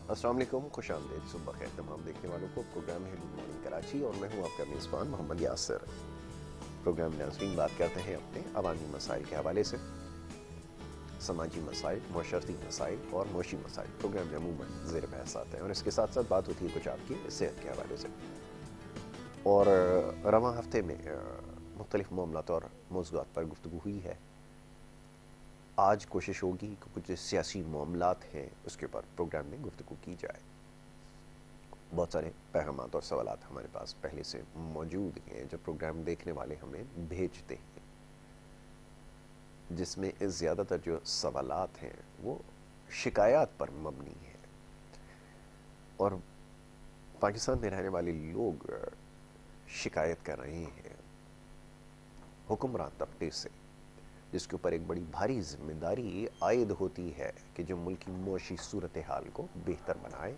السلام علیکم، خوش آمدید، صبح بخیر تمام دیکھنے والوں کو۔ پروگرام ہے گڈ مارننگ کراچی اور میں ہوں آپ کا میزبان محمد یاسر۔ پروگرام ناظرین بات کرتے ہیں اپنے عوامی مسائل کے حوالے سے، سماجی مسائل، معاشرتی مسائل اور معاشی مسائل پروگرام میں عموماً زیر بحث آتے ہیں، اور اس کے ساتھ ساتھ بات ہوتی ہے کچھ آپ کی صحت کے حوالے سے۔ اور رواں ہفتے میں مختلف معاملات اور موضوعات پر گفتگو ہوئی ہے۔ آج کوشش ہوگی کہ کچھ سیاسی معاملات ہیں اس کے اوپر پروگرام میں گفتگو کی جائے۔ بہت سارے پیغامات اور سوالات ہمارے پاس پہلے سے موجود ہیں جو پروگرام دیکھنے والے ہمیں بھیجتے ہیں، جس میں زیادہ تر جو سوالات ہیں وہ شکایات پر مبنی ہیں، اور پاکستان میں رہنے والے لوگ شکایت کر رہے ہیں حکمران طبقے سے، جس کے اوپر ایک بڑی بھاری ذمہ داری عائد ہوتی ہے کہ جو ملک کی معاشی صورتحال کو بہتر بنائے،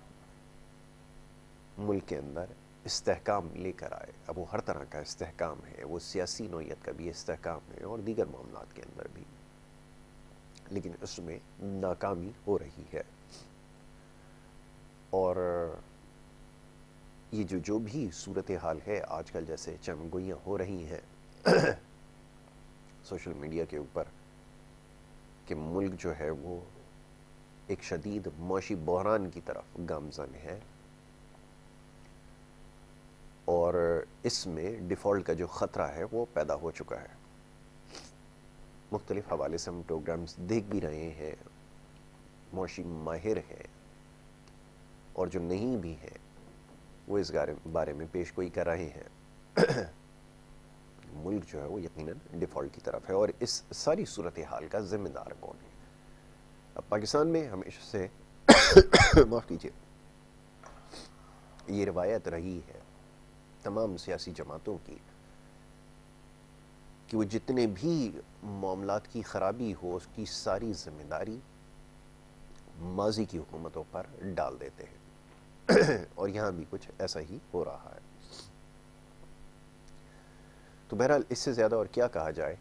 ملک کے اندر استحکام لے کر آئے۔ اب وہ ہر طرح کا استحکام ہے، وہ سیاسی نوعیت کا بھی استحکام ہے اور دیگر معاملات کے اندر بھی، لیکن اس میں ناکامی ہو رہی ہے۔ اور یہ جو بھی صورتحال ہے آج کل، جیسے چمگوئیاں ہو رہی ہیں سوشل میڈیا کے اوپر کہ ملک جو ہے وہ ایک شدید معاشی بحران کی طرف گامزن ہے، اور اس میں ڈیفالٹ کا جو خطرہ ہے وہ پیدا ہو چکا ہے۔ مختلف حوالے سے ہم پروگرامز دیکھ بھی رہے ہیں، معاشی ماہر ہیں اور جو نہیں بھی ہیں وہ اس بارے میں پیش گوئی کر رہے ہیں۔ ملک جو ہے وہ یقیناً ڈیفالٹ کی طرف ہے، اور اس ساری صورتحال کا ذمہ دار کون ہے؟ اب پاکستان میں ہمیشہ سے معاف کیجیے، یہ روایت رہی ہے تمام سیاسی جماعتوں کی کہ وہ جتنے بھی معاملات کی خرابی ہو اس کی ساری ذمہ داری ماضی کی حکومتوں پر ڈال دیتے ہیں، اور یہاں بھی کچھ ایسا ہی ہو رہا ہے۔ تو بہرحال اس سے زیادہ اور کیا کہا جائے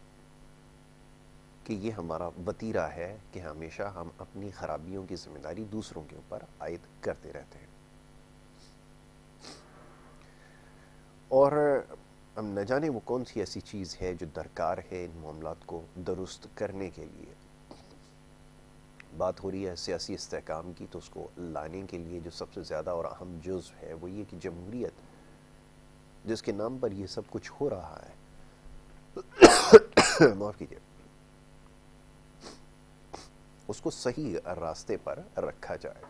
کہ یہ ہمارا وتیرہ ہے کہ ہمیشہ ہم اپنی خرابیوں کی ذمہ داری دوسروں کے اوپر عائد کرتے رہتے ہیں، اور ہم نہ جانے وہ کون سی ایسی چیز ہے جو درکار ہے ان معاملات کو درست کرنے کے لیے۔ بات ہو رہی ہے سیاسی استحکام کی، تو اس کو لانے کے لیے جو سب سے زیادہ اور اہم جزو ہے وہ یہ کہ جمہوریت جس کے نام پر یہ سب کچھ ہو رہا ہے معاف کیجیے، اس کو صحیح راستے پر رکھا جائے،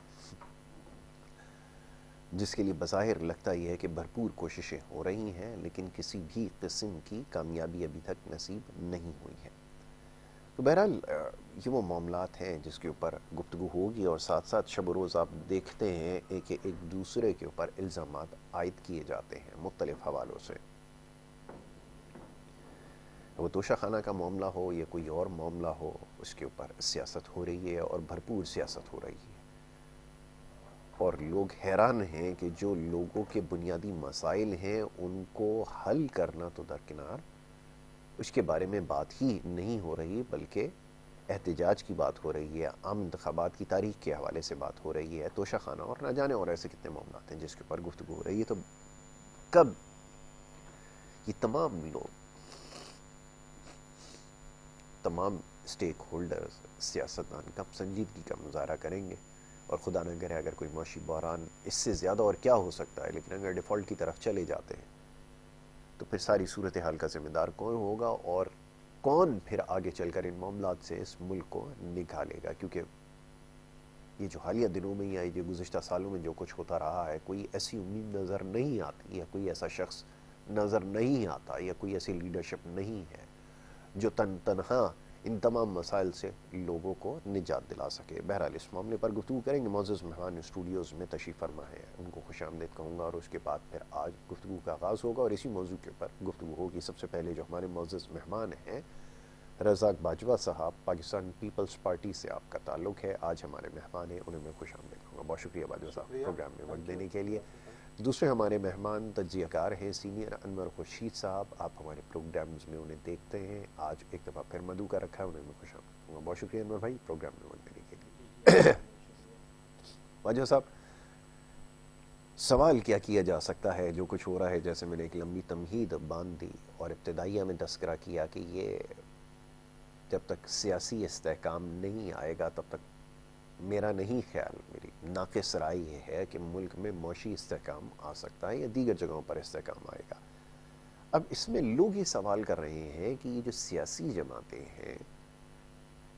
جس کے لیے بظاہر لگتا یہ ہے کہ بھرپور کوششیں ہو رہی ہیں، لیکن کسی بھی قسم کی کامیابی ابھی تک نصیب نہیں ہوئی ہے۔ تو بہرحال یہ وہ معاملات ہیں جس کے اوپر گفتگو ہوگی، اور ساتھ ساتھ شب و روز آپ دیکھتے ہیں کہ ایک دوسرے کے اوپر الزامات عائد کیے جاتے ہیں مختلف حوالوں سے۔ وہ توشہ خانہ کا معاملہ ہو یا کوئی اور معاملہ ہو، اس کے اوپر سیاست ہو رہی ہے اور بھرپور سیاست ہو رہی ہے، اور لوگ حیران ہیں کہ جو لوگوں کے بنیادی مسائل ہیں ان کو حل کرنا تو درکنار، اس کے بارے میں بات ہی نہیں ہو رہی، بلکہ احتجاج کی بات ہو رہی ہے، عام انتخابات کی تاریخ کے حوالے سے بات ہو رہی ہے، توشہ خانہ اور نہ جانے اور ایسے کتنے معاملات ہیں جس کے اوپر گفتگو ہو رہی ہے۔ تو کب یہ تمام لوگ، تمام اسٹیک ہولڈرز، سیاستدان کب سنجیدگی کا مظاہرہ کریں گے؟ اور خدا نہ کرے اگر کوئی معاشی بحران اس سے زیادہ اور کیا ہو سکتا ہے، لیکن اگر ڈیفالٹ کی طرف چلے جاتے ہیں تو پھر ساری صورتحال کا ذمہ دار کون ہوگا، اور کون پھر آگے چل کر ان معاملات سے اس ملک کو نکالے گا؟ کیونکہ یہ جو حالیہ دنوں میں یا یہ گزشتہ سالوں میں جو کچھ ہوتا رہا ہے، کوئی ایسی امید نظر نہیں آتی، یا کوئی ایسا شخص نظر نہیں آتا، یا کوئی ایسی لیڈرشپ نہیں ہے جو تنہا ان تمام مسائل سے لوگوں کو نجات دلا سکے۔ بہرحال اس معاملے پر گفتگو کریں گے، معزز مہمان اسٹوڈیوز میں تشریف فرما ہے، ان کو خوش آمدید کہوں گا، اور اس کے بعد پھر آج گفتگو کا آغاز ہوگا اور اسی موضوع کے اوپر گفتگو ہوگی۔ سب سے پہلے جو ہمارے معزز مہمان ہیں رزاق باجوہ صاحب، پاکستان پیپلز پارٹی سے آپ کا تعلق ہے، آج ہمارے مہمان ہیں، انہیں میں خوش آمدید کہوں گا۔ بہت شکریہ باجوہ صاحب پروگرام میں وقت دینے کے لیے۔ دوسرے ہمارے مہمان تجزیہ کار ہیں سینئر انور خورشید صاحب، آپ ہمارے پروگرامز میں انہیں دیکھتے ہیں، آج ایک دفعہ پھر مدعو کا رکھا ہے، انہیں میں خوش آمدید کہوں گا۔ بہت شکریہ انور بھائی پروگرام میں وقت دینے کے لیے۔ باجوہ صاحب، سوال کیا کیا جا سکتا ہے جو کچھ ہو رہا ہے؟ جیسے میں نے ایک لمبی تمہید باندھ دی اور ابتدائیہ میں تذکرہ کیا کہ یہ جب تک سیاسی استحکام نہیں آئے گا تب تک میرا نہیں خیال، میری ناقص رائے یہ ہے کہ ملک میں معاشی استحکام آ سکتا ہے یا دیگر جگہوں پر استحکام آئے گا۔ اب اس میں لوگ یہ سوال کر رہے ہیں کہ یہ جو سیاسی جماعتیں ہیں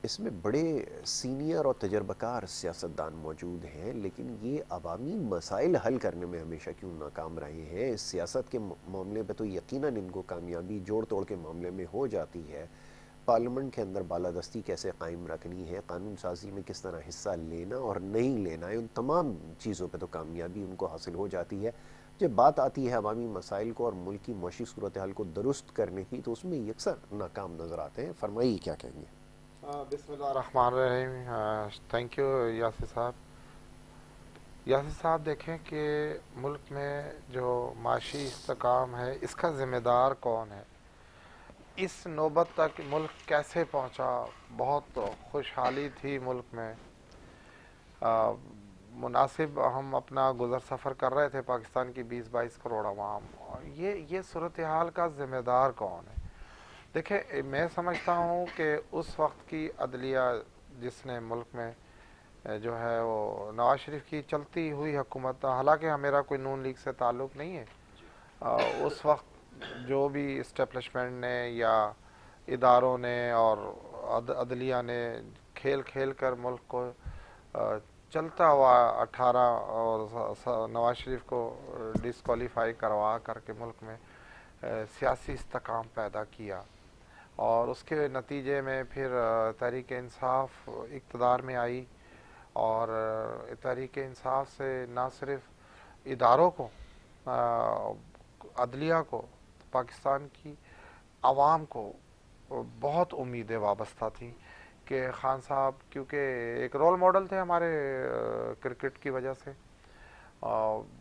اس میں بڑے سینئر اور تجربہ کار سیاستدان موجود ہیں، لیکن یہ عوامی مسائل حل کرنے میں ہمیشہ کیوں ناکام رہے ہیں؟ اس سیاست کے معاملے پہ تو یقیناً ان کو کامیابی جوڑ توڑ کے معاملے میں ہو جاتی ہے۔ پارلیمنٹ کے اندر بالادستی کیسے قائم رکھنی ہے، قانون سازی میں کس طرح حصہ لینا اور نہیں لینا ہے، ان تمام چیزوں پہ تو کامیابی ان کو حاصل ہو جاتی ہے۔ جب بات آتی ہے عوامی مسائل کو اور ملک کی معاشی صورتحال کو درست کرنے کی تو اس میں یکسر ناکام نظر آتے ہیں۔ فرمائیے کیا کہیں گے؟ بسم اللہ الرحمن الرحیم۔ تھینک یو یاسر صاحب۔ یاسر صاحب دیکھیں کہ ملک میں جو معاشی استحکام ہے اس کا ذمہ دار کون ہے؟ اس نوبت تک ملک کیسے پہنچا؟ بہت خوشحالی تھی ملک میں، مناسب ہم اپنا گزر سفر کر رہے تھے، پاکستان کی 20-22 کروڑ عوام، اور یہ صورتحال کا ذمہ دار کون ہے؟ دیکھیں میں سمجھتا ہوں کہ اس وقت کی عدلیہ جس نے ملک میں جو ہے وہ نواز شریف کی چلتی ہوئی حکومت، حالانکہ میرا کوئی نون لیگ سے تعلق نہیں ہے، اس وقت جو بھی اسٹیبلشمنٹ نے یا اداروں نے اور عدلیہ نے کھیل کھیل کر ملک کو چلتا ہوا 18 اور نواز شریف کو ڈسکوالیفائی کروا کر کے ملک میں سیاسی استحکام پیدا کیا، اور اس کے نتیجے میں پھر تحریک انصاف اقتدار میں آئی، اور تحریک انصاف سے نہ صرف اداروں کو، عدلیہ کو، پاکستان کی عوام کو بہت امیدیں وابستہ تھیں کہ خان صاحب کیونکہ ایک رول ماڈل تھے ہمارے کرکٹ کی وجہ سے،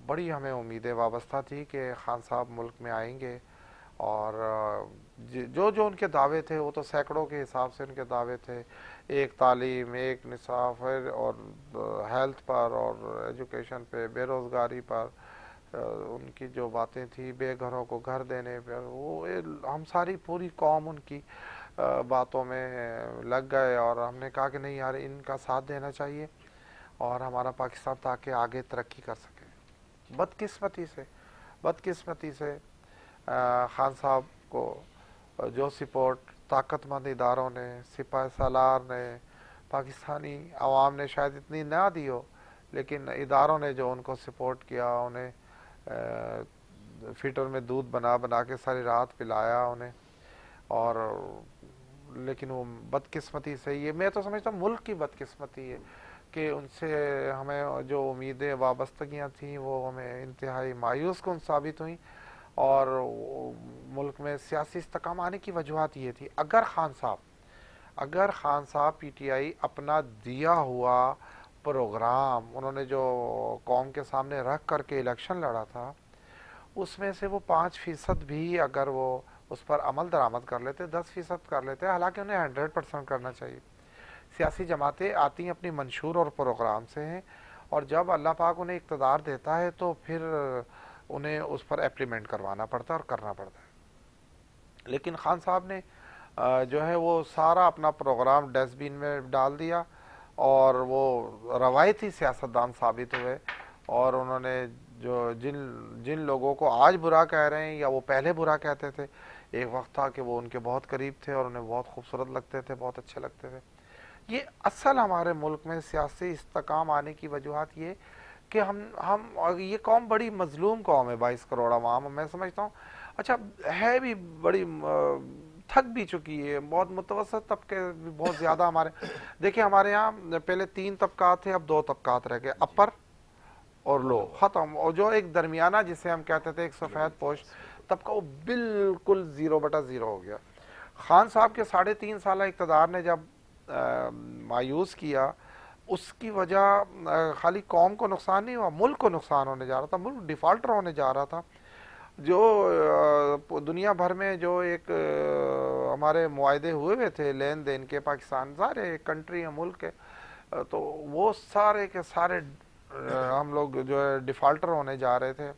بڑی ہمیں امیدیں وابستہ تھی کہ خان صاحب ملک میں آئیں گے، اور جو ان کے دعوے تھے وہ تو سینکڑوں کے حساب سے ان کے دعوے تھے، ایک تعلیم، ایک نصاب اور ہیلتھ پر اور ایجوکیشن پہ، بے روزگاری پر ان کی جو باتیں تھیں، بے گھروں کو گھر دینے پر، وہ ہم ساری پوری قوم ان کی باتوں میں لگ گئے، اور ہم نے کہا کہ نہیں یار ان کا ساتھ دینا چاہیے اور ہمارا پاکستان تاکہ آگے ترقی کر سکے۔ بدقسمتی سے خان صاحب کو جو سپورٹ طاقت مند اداروں نے، سپاہ سالار نے، پاکستانی عوام نے شاید اتنی نہ دی ہو، لیکن اداروں نے جو ان کو سپورٹ کیا، انہیں فیٹر میں دودھ بنا بنا کے ساری رات پلایا انہیں، اور لیکن وہ بدقسمتی سے، یہ میں تو سمجھتا ہوں ملک کی بدقسمتی ہے کہ ان سے ہمیں جو امیدیں وابستگیاں تھیں وہ ہمیں انتہائی مایوس کن ثابت ہوئیں، اور ملک میں سیاسی استحکام آنے کی وجوہات یہ تھی اگر خان صاحب پی ٹی آئی اپنا دیا ہوا پروگرام انہوں نے جو قوم کے سامنے رکھ کر کے الیکشن لڑا تھا، اس میں سے وہ 5% بھی اگر وہ اس پر عمل درآمد کر لیتے، 10% کر لیتے، حالانکہ انہیں 100% کرنا چاہیے۔ سیاسی جماعتیں آتی ہیں اپنی منشور اور پروگرام سے ہیں، اور جب اللہ پاک انہیں اقتدار دیتا ہے تو پھر انہیں اس پر ایپلیمنٹ کروانا پڑتا ہے اور کرنا پڑتا ہے۔ لیکن خان صاحب نے جو ہے وہ سارا اپنا پروگرام ڈسٹ بین میں ڈال دیا، اور وہ روایتی سیاستدان ثابت ہوئے، اور انہوں نے جو جن لوگوں کو آج برا کہہ رہے ہیں یا وہ پہلے برا کہتے تھے، ایک وقت تھا کہ وہ ان کے بہت قریب تھے اور انہیں بہت خوبصورت لگتے تھے، بہت اچھے لگتے تھے۔ یہ اصل ہمارے ملک میں سیاسی استحکام آنے کی وجوہات یہ کہ ہم یہ قوم بڑی مظلوم قوم ہے، 22 کروڑ عوام، میں سمجھتا ہوں اچھا ہے بھی بڑی تھک بھی چکی ہے، بہت متوسط طبقے بھی بہت زیادہ ہمارے، دیکھیں ہمارے یہاں پہلے 3 طبقات تھے، اب 2 طبقات رہ گئے، اپر اور لو ختم، اور جو ایک درمیانہ جسے ہم کہتے تھے ایک سفید پوش طبقہ، وہ بالکل 0/0 ہو گیا۔ خان صاحب کے 3.5 سالہ اقتدار نے جب مایوس کیا، اس کی وجہ خالی قوم کو نقصان نہیں ہوا، ملک کو نقصان ہونے جا رہا تھا، ملک ڈیفالٹر ہونے جا رہا تھا۔ جو دنیا بھر میں جو ایک ہمارے معاہدے ہوئے تھے لین دین کے، پاکستان ظاہر ہے ایک کنٹری ہے، ملک ہے، تو وہ سارے کے سارے ہم لوگ جو ہے ڈیفالٹر ہونے جا رہے تھے،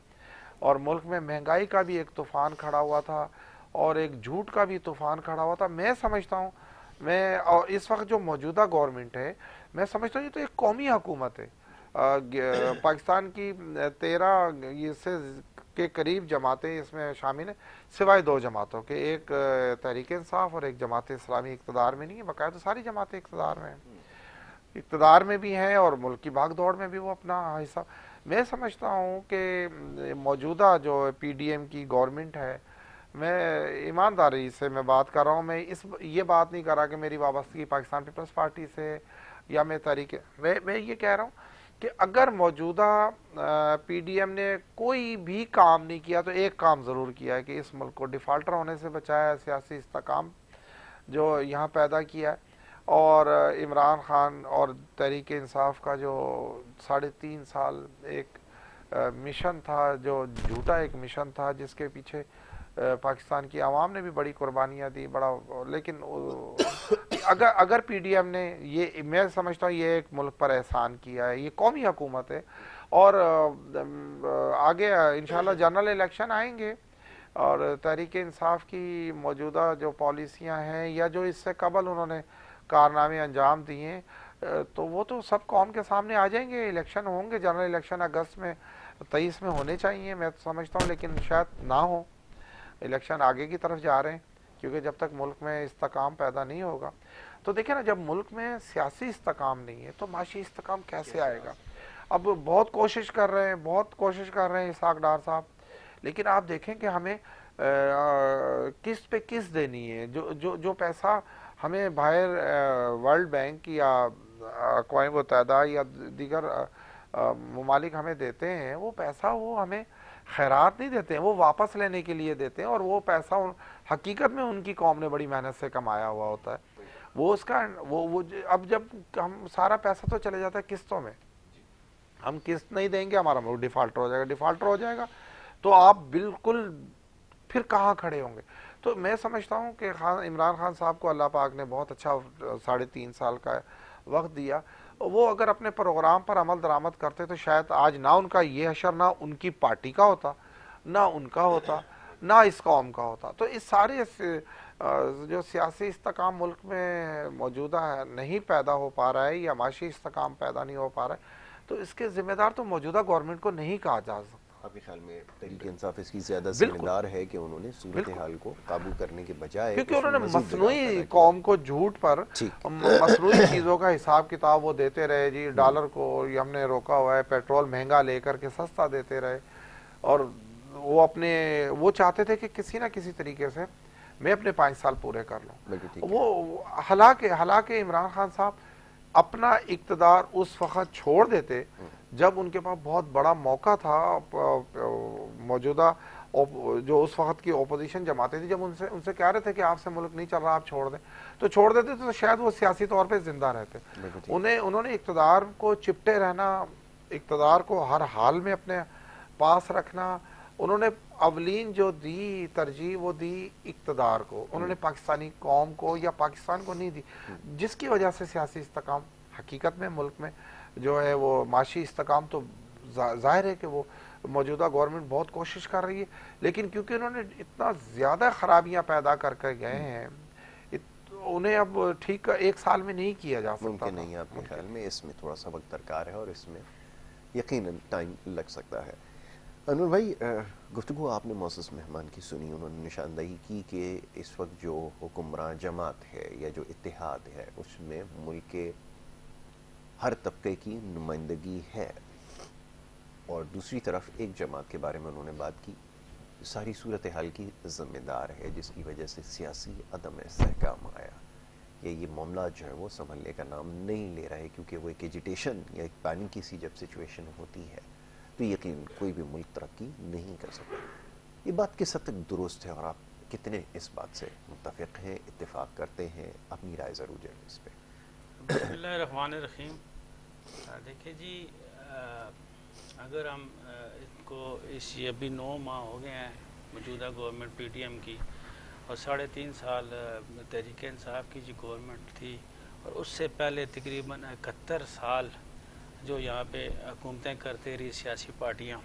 اور ملک میں مہنگائی کا بھی ایک طوفان کھڑا ہوا تھا اور ایک جھوٹ کا بھی طوفان کھڑا ہوا تھا. میں سمجھتا ہوں، اور اس وقت جو موجودہ گورنمنٹ ہے، میں سمجھتا ہوں یہ تو ایک قومی حکومت ہے. پاکستان کی 13 سے کے قریب جماعتیں اس میں شامل ہیں، سوائے 2 جماعتوں کے، ایک تحریک انصاف اور ایک جماعت اسلامی اقتدار میں نہیں ہے. باقاعدہ ساری جماعتیں اقتدار میں ہیں، اقتدار میں بھی ہیں اور ملک کی بھاگ دوڑ میں بھی وہ اپنا حصہ. میں سمجھتا ہوں کہ موجودہ جو پی ڈی ایم کی گورنمنٹ ہے، میں ایمانداری سے میں بات کر رہا ہوں، میں یہ بات نہیں کر رہا کہ میری وابستگی پاکستان پیپلز پارٹی سے یا میں یہ کہہ رہا ہوں کہ اگر موجودہ پی ڈی ایم نے کوئی بھی کام نہیں کیا تو ایک کام ضرور کیا ہے کہ اس ملک کو ڈیفالٹر ہونے سے بچایا ہے، سیاسی استحکام جو یہاں پیدا کیا ہے. اور عمران خان اور تحریک انصاف کا جو 3.5 سال ایک مشن تھا، جو جھوٹا ایک مشن تھا، جس کے پیچھے پاکستان کی عوام نے بھی بڑی قربانیاں دی، لیکن اگر پی ڈی ایم نے یہ، میں سمجھتا ہوں یہ ایک ملک پر احسان کیا ہے، یہ قومی حکومت ہے. اور آگے انشاءاللہ جنرل الیکشن آئیں گے، اور تحریک انصاف کی موجودہ جو پالیسیاں ہیں یا جو اس سے قبل انہوں نے کارنامے انجام دیے، تو وہ تو سب قوم کے سامنے آ جائیں گے. الیکشن ہوں گے، جنرل الیکشن اگست میں 23 میں ہونے چاہیے میں سمجھتا ہوں، لیکن شاید نہ ہو. الیکشن آگے کی طرف جا رہے ہیں، کیونکہ جب تک ملک میں استحکام پیدا نہیں ہوگا تو دیکھیں نا، جب ملک میں سیاسی استحکام نہیں ہے تو معاشی استحکام کیسے آئے گا؟ اب بہت کوشش کر رہے ہیں اسحاق ڈار صاحب، لیکن آپ دیکھیں کہ ہمیں قسط پہ قسط دینی ہے. جو پیسہ ہمیں باہر ورلڈ بینک یا اقوام متحدہ یا دیگر ممالک ہمیں دیتے ہیں، وہ پیسہ وہ ہمیں خیرات نہیں دیتے ہیں، وہ واپس لینے کے لیے دیتے ہیں، اور وہ پیسہ حقیقت میں ان کی قوم نے بڑی محنت سے کمایا ہوا ہوتا ہے. وہ اس کا اب جب ہم سارا پیسہ تو چلے جاتا ہے قسطوں میں، ہم قسط نہیں دیں گے، ہمارا ملک ڈیفالٹر ہو جائے گا تو آپ بالکل پھر کہاں کھڑے ہوں گے؟ تو میں سمجھتا ہوں کہ عمران خان صاحب کو اللہ پاک نے بہت اچھا 3.5 سال کا وقت دیا. وہ اگر اپنے پروگرام پر عمل درآمد کرتے تو شاید آج نہ ان کا یہ حشر، نہ ان کی پارٹی کا ہوتا، نہ ان کا ہوتا، نہ اس قوم کا ہوتا. تو اس سارے جو سیاسی استحکام ملک میں موجودہ ہے نہیں پیدا ہو پا رہا ہے، یا معاشی استحکام پیدا نہیں ہو پا رہا ہے، تو اس کے ذمہ دار تو موجودہ گورنمنٹ کو نہیں کہا جا سکتا. آپ کے خیال میں تحریک انصاف اس کی زیادہ ذمہ بالکل دار ہے کہ انہوں نے صورتحال کو قابو کرنے کے بجائے کیونکہ اس انہوں میں نے مزید بگاڑ مصنوعی پیدا کیا؟ قوم کو جھوٹ پر ٹھیک. مصنوعی چیزوں کا حساب کتاب وہ دیتے رہے. جی ڈالر کو یہ ہم نے روکا ہوا ہے، پیٹرول مہنگا لے کر کے سستا دیتے رہے، اور وہ چاہتے تھے کہ کسی نہ کسی طریقے سے میں اپنے 5 سال پورے کر لوں. بالکل ٹھیک ہے. وہ حالانکہ عمران خان صاحب اپنا اقتدار اس وقت چھوڑ دیتے جب ان کے پاس بہت بڑا موقع تھا. موجودہ جو اس وقت کی اپوزیشن جماعتیں تھی، جب ان سے کہہ رہے تھے کہ آپ سے ملک نہیں چل رہا، آپ چھوڑ دیں، تو چھوڑ دیتے تو شاید وہ سیاسی طور پہ زندہ رہتے. بالکل ٹھیک. انہوں نے اقتدار کو چپٹے رہنا، اقتدار کو ہر حال میں اپنے پاس رکھنا، انہوں نے اولین جو دی ترجیح وہ دی اقتدار کو. انہوں نے پاکستانی قوم کو یا پاکستان کو نہیں دی، جس کی وجہ سے سیاسی استحکام حقیقت میں ملک میں جو ہے وہ معاشی استحکام تو ظاہر ہے کہ وہ موجودہ گورنمنٹ بہت کوشش کر رہی ہے، لیکن کیونکہ انہوں نے اتنا زیادہ خرابیاں پیدا کر کے گئے ہیں، انہیں اب ٹھیک 1 سال میں نہیں کیا جا سکتا. ممکن نہیں. آپ کے خیال میں اس میں تھوڑا سا وقت درکار ہے اور اس میں یقیناً ٹائم لگ سکتا ہے. انور بھائی، گفتگو آپ نے معزز مہمان کی سنی، انہوں نے نشاندہی کی کہ اس وقت جو حکمراں جماعت ہے یا جو اتحاد ہے اس میں ملک کے ہر طبقے کی نمائندگی ہے، اور دوسری طرف ایک جماعت کے بارے میں انہوں نے بات کی ساری صورتحال کی ذمہ دار ہے، جس کی وجہ سے سیاسی عدم استحکام آیا. یہ معاملات جو ہے وہ سنبھلنے کا نام نہیں لے رہا ہے، کیونکہ وہ ایک ایجیٹیشن یا ایک پینک کی سی جب سچویشن ہوتی ہے تو یقین کوئی بھی ملک ترقی نہیں کر سکتا. یہ بات کس حد تک درست ہے اور آپ کتنے اس بات سے متفق ہیں، اتفاق کرتے ہیں؟ اپنی رائے ضرور دیں اس پہ. بسم اللہ الرحمن الرحیم. دیکھیں جی، اگر ہم اس کو یہ ابھی 9 ماہ ہو گئے ہیں موجودہ گورنمنٹ پی ڈی ایم کی، اور 3.5 سال تحریک انصاف کی جو گورنمنٹ تھی، اور اس سے پہلے تقریباً 71 سال جو یہاں پہ حکومتیں کرتے رہی سیاسی پارٹیاں،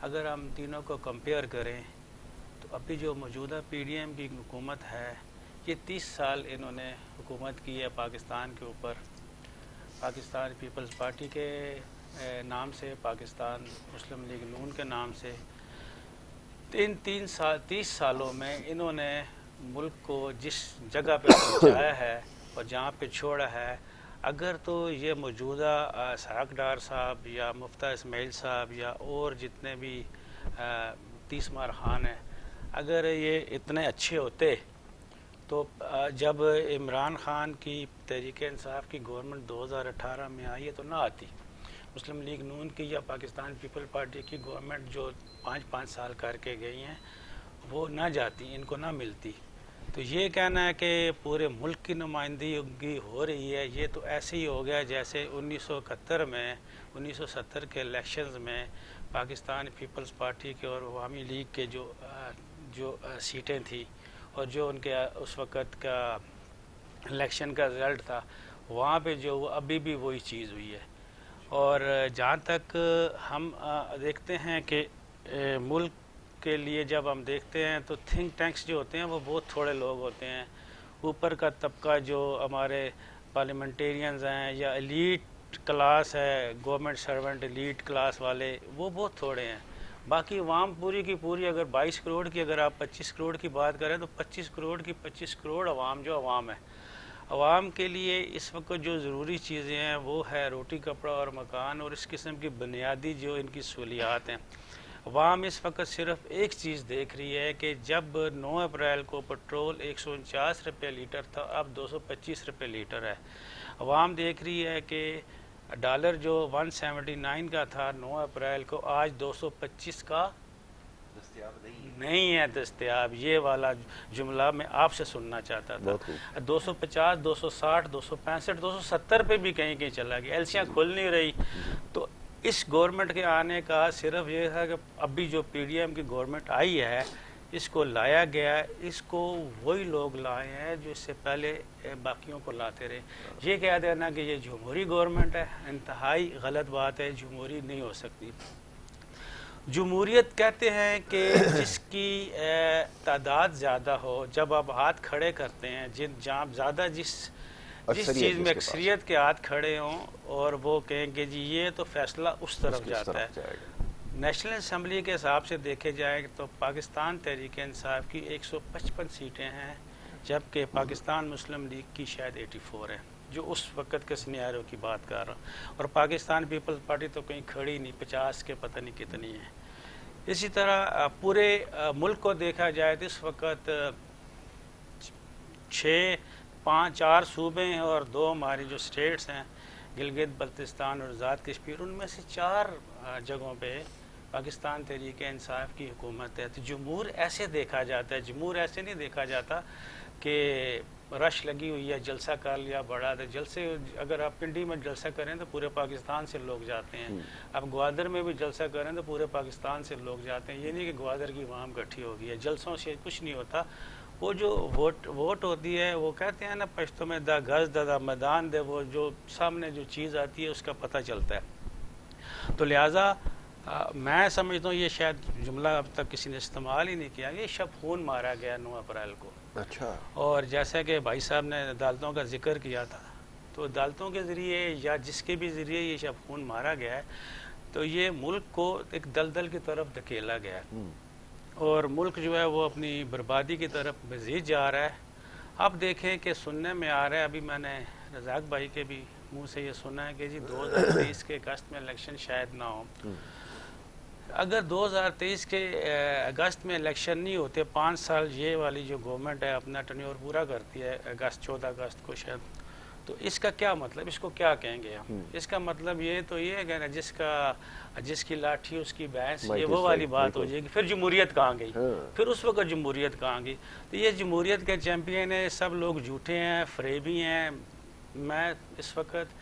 اگر ہم تینوں کو کمپیئر کریں تو ابھی جو موجودہ پی ڈی ایم کی حکومت ہے یہ 30 سال انہوں نے حکومت کی ہے پاکستان کے اوپر، پاکستان پیپلز پارٹی کے نام سے، پاکستان مسلم لیگ نون کے نام سے۔ ان 30 سالوں میں انہوں نے ملک کو جس جگہ پہ پہنچایا ہے اور جہاں پہ چھوڑا ہے، اگر تو یہ موجودہ اسحاق ڈار صاحب یا مفتیٰ اسماعیل صاحب یا اور جتنے بھی تیسمار خان ہیں، اگر یہ اتنے اچھے ہوتے تو جب عمران خان کی تحریک انصاف کی گورنمنٹ 2018 میں آئی ہے تو نہ آتی، مسلم لیگ نون کی یا پاکستان پیپل پارٹی کی گورنمنٹ جو 5 سال کر کے گئی ہیں وہ نہ جاتی، ان کو نہ ملتی۔ تو یہ کہنا ہے کہ پورے ملک کی نمائندگی ہو رہی ہے، یہ تو ایسے ہی ہو گیا جیسے 1970 کے الیکشنز میں پاکستان پیپلز پارٹی کے اور عوامی لیگ کے جو سیٹیں تھیں اور جو ان کے اس وقت کا الیکشن کا رزلٹ تھا، وہاں پہ جو ابھی بھی وہی چیز ہوئی ہے۔ اور جہاں تک ہم دیکھتے ہیں کہ ملک کے لیے جب ہم دیکھتے ہیں تو تھنک ٹینکس جو ہوتے ہیں وہ بہت تھوڑے لوگ ہوتے ہیں، اوپر کا طبقہ جو ہمارے پارلیمنٹیرینز ہیں یا ایلیٹ کلاس ہے، گورنمنٹ سرونٹ ایلیٹ کلاس والے، وہ بہت تھوڑے ہیں۔ باقی عوام پوری کی پوری، اگر 22 کروڑ کی، اگر آپ 25 کروڑ کی بات کریں تو 25 کروڑ کی 25 کروڑ عوام جو عوام ہے، عوام کے لیے اس وقت جو ضروری چیزیں ہیں وہ ہے روٹی کپڑا اور مکان اور اس قسم کی بنیادی جو ان کی سہولیات ہیں۔ عوام اس وقت صرف ایک چیز دیکھ رہی ہے کہ جب 9 اپریل کو پٹرول 149 روپے لیٹر تھا، اب 225 روپے لیٹر ہے۔ عوام دیکھ رہی ہے کہ ڈالر جو 179 کا تھا 9 اپریل کو، آج 225 کا نہیں ہے دستیاب۔ یہ والا جملہ میں آپ سے سننا چاہتا تھا۔ 250 260 265 270 پہ بھی کہیں کہیں چلا گیا، ایلسیاں کھل نہیں رہی۔ تو اس گورنمنٹ کے آنے کا صرف یہ ہے کہ ابھی جو پی ڈی ایم کی گورنمنٹ آئی ہے اس کو لایا گیا ہے، اس کو وہی لوگ لائے ہیں جو اس سے پہلے باقیوں کو لاتے رہے۔ یہ کہہ دینا کہ یہ جمہوری گورنمنٹ ہے، انتہائی غلط بات ہے، جمہوری نہیں ہو سکتی۔ جمہوریت کہتے ہیں کہ جس کی تعداد زیادہ ہو، جب آپ ہاتھ کھڑے کرتے ہیں جہاں زیادہ جس چیز میں اکثریت کے ہاتھ کھڑے ہوں اور وہ کہیں کہ جی یہ تو فیصلہ اس طرف جاتا ہے۔ نیشنل اسمبلی کے حساب سے دیکھے جائے تو پاکستان تحریک انصاف کی 155 سیٹیں ہیں، جبکہ پاکستان مسلم لیگ کی شاید 84 ہیں، جو اس وقت کے سینیریو کی بات کر رہا ہوں۔ اور پاکستان پیپلز پارٹی تو کہیں کھڑی نہیں، 50 کے پتہ نہیں کتنی ہیں۔ اسی طرح پورے ملک کو دیکھا جائے تو اس وقت 4 صوبے ہیں اور 2 ہماری جو سٹیٹس ہیں، گلگت بلتستان اور آزاد کشمیر، ان میں سے 4 جگہوں پہ پاکستان تحریک انصاف کی حکومت ہے۔ تو جمہور ایسے دیکھا جاتا ہے، جمہور ایسے نہیں دیکھا جاتا کہ رش لگی ہوئی ہے، جلسہ کر لیا بڑا۔ جلسے اگر آپ پنڈی میں جلسہ کریں تو پورے پاکستان سے لوگ جاتے ہیں، اب گوادر میں بھی جلسہ کریں تو پورے پاکستان سے لوگ جاتے ہیں۔ یہ نہیں کہ گوادر کی عوام اکٹھی ہو گئی ہے، جلسوں سے کچھ نہیں ہوتا۔ وہ جو ووٹ ہوتی ہے، وہ کہتے ہیں نا پشتو میں دا گز دا میدان دے، وہ جو سامنے جو چیز آتی ہے اس کا پتہ چلتا ہے۔ تو لہٰذا میں سمجھتا ہوں یہ شاید جملہ اب تک کسی نے استعمال ہی نہیں کیا، یہ شب خون مارا گیا 9 اپریل کو۔ اچھا۔ اور جیسا کہ بھائی صاحب نے عدالتوں کا ذکر کیا تھا، تو عدالتوں کے ذریعے یا جس کے بھی ذریعے یہ شب خون مارا گیا ہے، تو یہ ملک کو ایک دلدل کی طرف دھکیلا گیا ہے اور ملک جو ہے وہ اپنی بربادی کی طرف مزید جا رہا ہے۔ اب دیکھیں کہ سننے میں آ رہا ہے، ابھی میں نے رزاق بھائی کے بھی منہ سے یہ سنا ہے کہ جی 2023 کے اگست میں الیکشن شاید نہ ہو۔ اگر 2023 کے اگست میں الیکشن نہیں ہوتے، 5 سال یہ والی جو گورنمنٹ ہے اپنا ٹرنیور پورا کرتی ہے 14 اگست کو شاید، تو اس کا کیا مطلب، اس کو کیا کہیں گے ہم؟ اس کا مطلب یہ تو یہ ہے کہ جس کی لاٹھی اس کی بھینس، یہ وہ والی بات ہو جائے گی۔ پھر جمہوریت کہاں گئی؟ پھر اس وقت جمہوریت کہاں گئی؟ تو یہ جمہوریت کے چیمپئن ہیں، سب لوگ جھوٹے ہیں، فریبی ہیں۔ میں اس وقت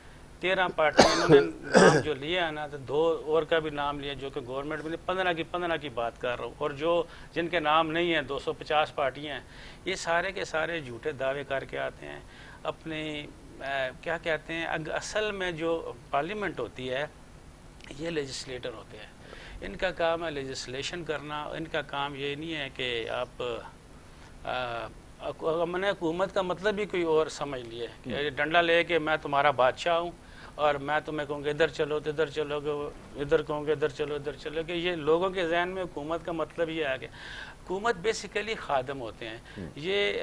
13 پارٹیاں انہوں نے نام جو لیا ہے نا، تو 2 اور کا بھی نام لیا جو کہ گورنمنٹ میں 15 کی بات کر رہا ہوں، اور جو جن کے نام نہیں ہیں 250 پارٹیاں ہیں، یہ سارے کے سارے جھوٹے دعوے کر کے آتے ہیں، اپنی کیا کہتے ہیں اصل میں جو پارلیمنٹ ہوتی ہے یہ لیجسلیٹر ہوتے ہیں، ان کا کام ہے لیجسلیشن کرنا. ان کا کام یہ نہیں ہے کہ آپ میں نے حکومت کا مطلب ہی کوئی اور سمجھ لیے کہ ڈنڈا لے کے میں تمہارا بادشاہ ہوں اور میں تمہیں کہوں گا ادھر چلو تو ادھر چلو گے، ادھر کہوں گے ادھر چلو ادھر چلو گے. یہ لوگوں کے ذہن میں حکومت کا مطلب یہ ہے کہ حکومت بیسیکلی خادم ہوتے ہیں، یہ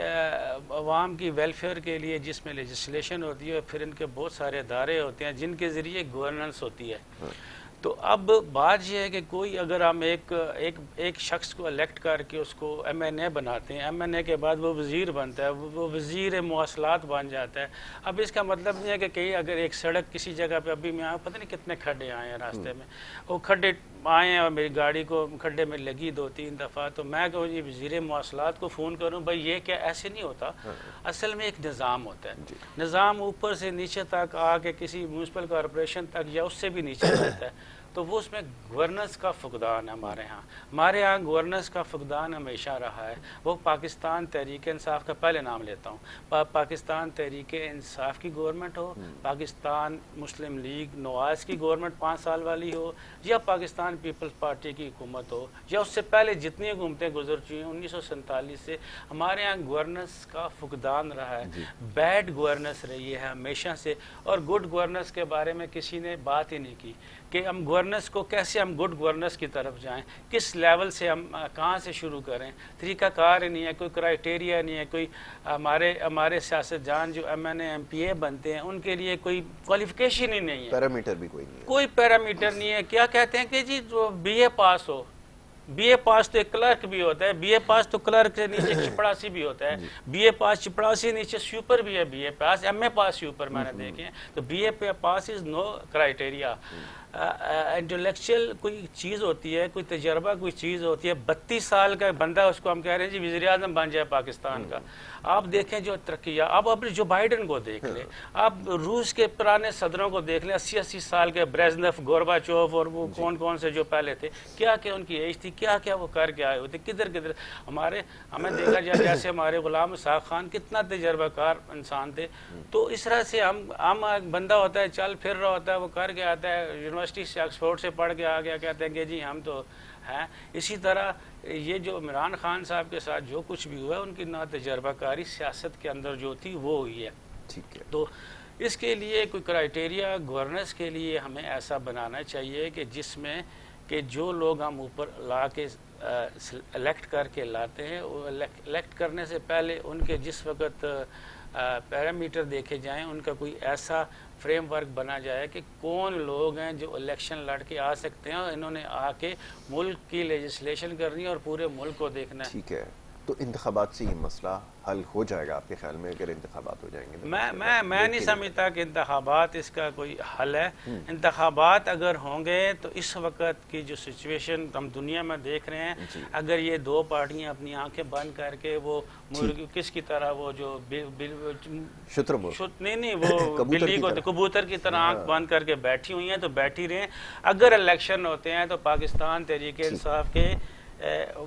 عوام کی ویلفیئر کے لیے جس میں لیجسلیشن ہوتی ہے، پھر ان کے بہت سارے ادارے ہوتے ہیں جن کے ذریعے گورننس ہوتی ہے. تو اب بات یہ ہے کہ کوئی اگر ہم ایک شخص کو الیکٹ کر کے اس کو ایم این اے بناتے ہیں، ایم این اے کے بعد وہ وزیر بنتا ہے، وہ وزیر مواصلات بن جاتا ہے. اب اس کا مطلب نہیں ہے کہ کہیں اگر ایک سڑک کسی جگہ پہ ابھی میں پتہ نہیں کتنے کھڈے آئے ہیں راستے میں، وہ کھڈے آئے ہیں اور میری گاڑی کو کھڈے میں لگی 2-3 دفعہ، تو میں کہوں جی وزیر مواصلات کو فون کروں بھائی یہ کیا، ایسے نہیں ہوتا. اصل میں ایک نظام ہوتا ہے، نظام اوپر سے نیچے تک آ کے کسی میونسپل کارپوریشن تک یا اس سے بھی نیچے رہتا ہے. تو وہ اس میں گورننس کا فقدان ہے. ہمارے ہاں گورننس کا فقدان ہمیشہ رہا ہے. وہ پاکستان تحریک انصاف کا پہلے نام لیتا ہوں، پاکستان تحریک انصاف کی گورنمنٹ ہو، پاکستان مسلم لیگ نواز کی گورنمنٹ 5 سال والی ہو، یا پاکستان پیپلز پارٹی کی حکومت ہو، یا اس سے پہلے جتنی حکومتیں گزر چکی ہیں 1947 سے، ہمارے ہاں گورننس کا فقدان رہا ہے. بیڈ گورننس رہی ہے ہمیشہ سے، اور گڈ گورننس کے بارے میں کسی نے بات ہی نہیں کی کہ ہم گورننس کو کیسے ہم گڈ گورننس کی طرف جائیں، کس لیول سے ہم کہاں سے شروع کریں. طریقہ کار نہیں ہے، کوئی کرائیٹیریا نہیں ہے. کوئی ہمارے سیاست جان جو M N A M P A بنتے ہیں ان کے لیے کوئی کوالیفیکیشن ہی نہیں ہے، پیرامیٹر بھی کوئی نہیں ہے، کوئی پیرامیٹر نہیں ہے. کیا کہتے ہیں کہ جی جو be A pass who, be A پاس تو ایک کلرک بھی ہوتا ہے، بی اے پاس تو کلرک سے نیچے چپڑاسی بھی ہوتا ہے، بی اے پاس چپڑاسی نیچے سوپر بھی ہے، B A pass M A pass super میں نے دیکھے ہیں. تو B A pass is no criteria. Intellectual کوئی چیز ہوتی ہے، کوئی تجربہ کوئی چیز ہوتی ہے. 32 سال کا بندہ اس کو ہم کہہ رہے ہیں جی وزیر اعظم بن جائے پاکستان کا. آپ دیکھیں جو ترقیہ، آپ اپنے جو بائیڈن کو دیکھ لیں، آپ روس کے پرانے صدروں کو دیکھ لیں، 80 سال کے بریزنف، گورباچوف اور وہ کون سے جو پہلے تھے، کیا کیا ان کی ایج تھی، کیا وہ کر کے آئے ہوتے، کدھر ہمیں دیکھا جائے جیسے ہمارے غلام اسحاق خان کتنا تجربہ کار انسان تھے. تو اس طرح سے ہم بندہ ہوتا ہے چل پھر رہا ہوتا ہے، وہ کر کے آتا ہے، یونیورسٹی سے آکسفورڈ سے پڑھ کے آ گیا، کہتے ہیں کہ جی ہم تو ہیں. اسی طرح یہ جو عمران خان صاحب کے ساتھ جو کچھ بھی ہوا ہے، ان کی نا تجربہ کاری سیاست کے اندر جو تھی وہ ہوئی ہے. ٹھیک ہے. تو اس کے لیے کوئی کرائیٹیریا گورننس کے لیے ہمیں ایسا بنانا چاہیے کہ جس میں کہ جو لوگ ہم اوپر لا کے الیکٹ کر کے لاتے ہیں، وہ الیکٹ کرنے سے پہلے ان کے جس وقت پیرامیٹر دیکھے جائیں، ان کا کوئی ایسا فریم ورک بنا جائے کہ کون لوگ ہیں جو الیکشن لڑ کے آ سکتے ہیں اور انہوں نے آ کے ملک کی لیجسلیشن کرنی ہے اور پورے ملک کو دیکھنا ہے. ٹھیک ہے. تو انتخابات سے یہ مسئلہ حل ہو جائے گا آپ کے خیال میں اگر انتخابات ہو جائیں گے؟ میں نہیں سمجھتا کہ انتخابات اس کا کوئی حل ہے. انتخابات اگر ہوں گے تو اس وقت کی جو سچویشن ہم دنیا میں دیکھ رہے ہیں، اگر یہ 2 پارٹیاں اپنی آنکھیں بند کر کے وہ کس کی طرح وہ جو نہیں وہ بلی کو کبوتر کی طرح آنکھ بند کر کے بیٹھی ہوئی ہیں تو بیٹھی رہیں. اگر الیکشن ہوتے ہیں تو پاکستان تحریک انصاف کے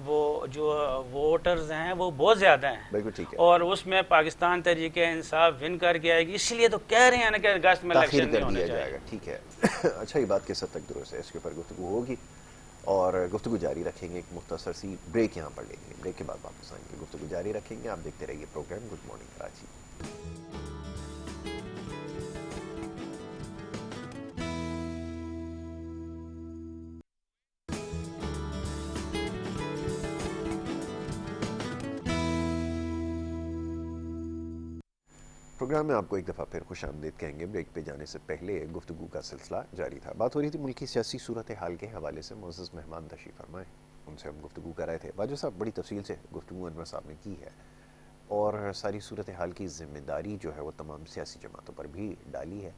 وہ جو ووٹرز ہیں وہ بہت زیادہ ہیں، اور اس میں پاکستان تحریک انصاف ون کر کے آئے گی. اس لیے تو کہہ رہے ہیں نا کہ اگست میں الیکشن نہیں ہونے جائے گا. ٹھیک ہے. اچھا، یہ بات کس حد تک درست ہے، اس کے اوپر گفتگو ہوگی اور گفتگو جاری رکھیں گے. ایک مختصر سی بریک یہاں پر لیں گے، بریک کے بعد واپس آئیں گے، گفتگو جاری رکھیں گے. آپ دیکھتے رہیے programme good morning Karachi. Programme میں آپ کو ایک دفعہ پھر خوش آمدید کہیں گے. بریک پہ جانے سے پہلے گفتگو کا سلسلہ جاری تھا. بات ہو رہی تھی ملکی سیاسی صورتحال کے حوالے سے. معزز مہمان تشریف فرمائے، ان سے ہم گفتگو کر رہے تھے. باجوہ صاحب بڑی تفصیل سے گفتگو انور صاحب نے کی ہے اور ساری صورتحال کی ذمہ داری جو ہے وہ تمام سیاسی جماعتوں پر بھی ڈالی ہے.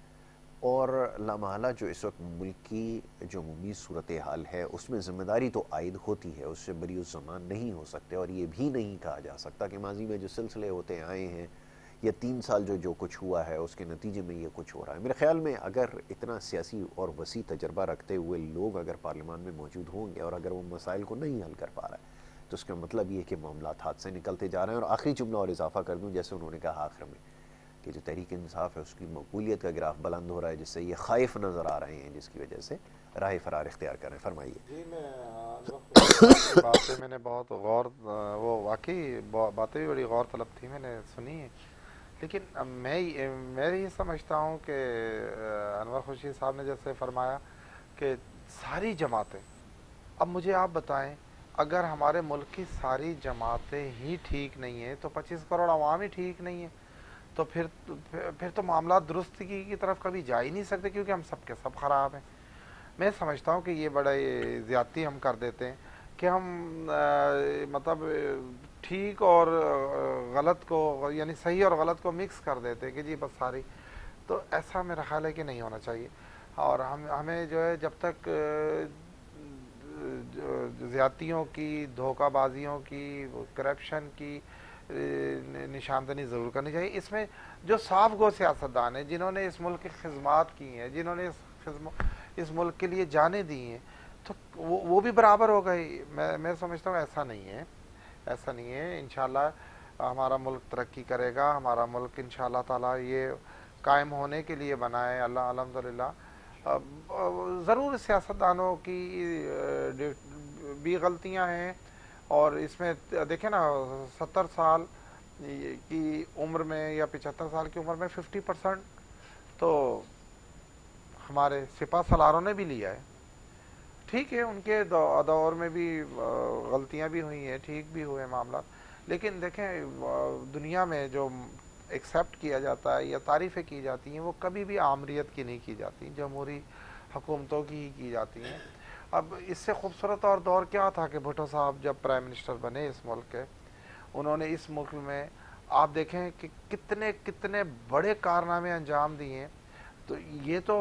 اور لامحالہ جو اس وقت ملک کی جو عمومی صورتحال ہے اس میں ذمہ داری تو عائد ہوتی ہے، اس سے بری الزمان نہیں ہو سکتے. اور یہ بھی نہیں کہا جا سکتا کہ ماضی میں جو سلسلے ہوتے آئے ہیں یا 3 سال جو کچھ ہوا ہے اس کے نتیجے میں یہ کچھ ہو رہا ہے. میرے خیال میں اگر اتنا سیاسی اور وسیع تجربہ رکھتے ہوئے لوگ اگر پارلیمان میں موجود ہوں گے اور اگر وہ مسائل کو نہیں حل کر پا رہا ہے تو اس کا مطلب یہ کہ معاملات ہاتھ سے نکلتے جا رہے ہیں. اور آخری جملہ اور اضافہ کر دوں، جیسے انہوں نے کہا آخر میں کہ جو تحریک انصاف ہے اس کی مقبولیت کا گراف بلند ہو رہا ہے، جس سے یہ خائف نظر آ رہے ہیں، جس کی وجہ سے راہ فرار اختیار کر رہے ہیں. فرمائیے. جی میں باتیں میں نے بہت غور وہ واقعی باتیں بھی بڑی غور طلب تھی، میں نے سنی ہے. لیکن میں یہ سمجھتا ہوں کہ انور خورشید صاحب نے جیسے فرمایا کہ ساری جماعتیں، اب مجھے آپ بتائیں اگر ہمارے ملک کی ساری جماعتیں ہی ٹھیک نہیں ہیں تو 25 کروڑ عوام ہی ٹھیک نہیں ہیں، تو پھر تو معاملات درستگی کی طرف کبھی جا ہی نہیں سکتے، کیونکہ ہم سب کے سب خراب ہیں. میں سمجھتا ہوں کہ یہ بڑے زیادتی ہم کر دیتے ہیں کہ ہم مطلب ٹھیک اور غلط کو، یعنی صحیح اور غلط کو مکس کر دیتے ہیں کہ جی بس ساری. تو ایسا میرا خیال ہے کہ نہیں ہونا چاہیے. اور ہمیں جو ہے جب تک زیادتیوں کی، دھوکہ بازیوں کی، کرپشن کی نشاندہی ضرور کرنی چاہیے. اس میں جو صاف گو سیاستدان ہیں، جنہوں نے اس ملک کی خدمات کی ہیں، جنہوں نے اس ملک کے لیے جانیں دی ہیں، تو وہ بھی برابر ہو گئے. میں سمجھتا ہوں ایسا نہیں ہے، ایسا نہیں ہے. انشاءاللہ ہمارا ملک ترقی کرے گا، ہمارا ملک انشاءاللہ تعالیٰ یہ قائم ہونے کے لیے بنا ہے. اللہ الحمدللہ. ضرور سیاستدانوں کی بھی غلطیاں ہیں، اور اس میں دیکھیں نا 70 سال کی عمر میں یا 75 سال کی عمر میں 50% تو ہمارے سپاہ سالاروں نے بھی لیا ہے. ٹھیک ہے، ان کے دور میں بھی غلطیاں بھی ہوئی ہیں، ٹھیک بھی ہوئے معاملات. لیکن دیکھیں دنیا میں جو ایکسیپٹ کیا جاتا ہے یا تعریفیں کی جاتی ہیں وہ کبھی بھی آمریت کی نہیں کی جاتی، جمہوری حکومتوں کی ہی کی جاتی ہیں. اب اس سے خوبصورت اور دور کیا تھا کہ بھٹو صاحب جب پرائم منسٹر بنے اس ملک کے، انہوں نے اس ملک میں آپ دیکھیں کہ کتنے بڑے کارنامے انجام دیے ہیں. تو یہ تو